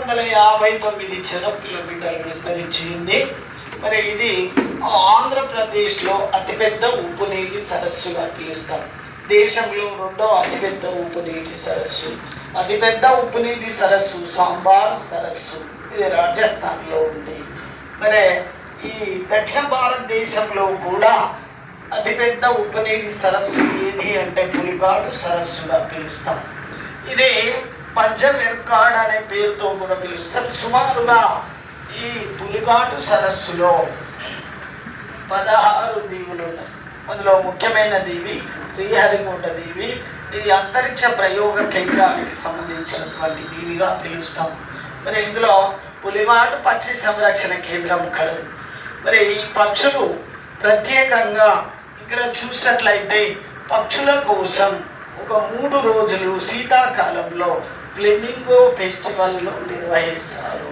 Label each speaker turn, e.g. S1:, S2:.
S1: 659 చదరపు కిలోమీటర్లు విస్తరించి ఉంది. మరి ఇది ఆంధ్రప్రదేశ్లో అతిపెద్ద ఉప్పు నీటి సరస్సుగా పిలుస్తాం. దేశంలో రెండో అతిపెద్ద ఉప్పు నీటి సరస్సు. అతిపెద్ద ఉప్పు నీటి సరస్సు సాంబార్ సరస్సు, ఇది రాజస్థాన్లో ఉంది. మరి ఈ దక్షిణ భారతదేశంలో కూడా అతిపెద్ద ఉప్పు నీటి సరస్సు ఏది అంటే పులికాటు సరస్సుగా పిలుస్తాం. ఇది పంచమెర్కాడ్ అనే పేరుతో కూడా పిలుస్తారు. సుమారుగా ఈ పులికాటు సరస్సులో 16 దీవులు ఉన్నాయి. అందులో ముఖ్యమైన దీవి శ్రీహరికోట దీవి. ఇది అంతరిక్ష ప్రయోగ కేంద్రానికి సంబంధించినటువంటి దీవిగా పిలుస్తాం. మరి ఇందులో పులికాటు పక్షి సంరక్షణ కేంద్రం కలదు. మరి ఈ పక్షులు ప్రత్యేకంగా ఇక్కడ చూసినట్లయితే పక్షుల కోసం ఒక 3 రోజులు శీతాకాలంలో ఫ్లెమింగో ఫెస్టివల్ను నిర్వహిస్తారు.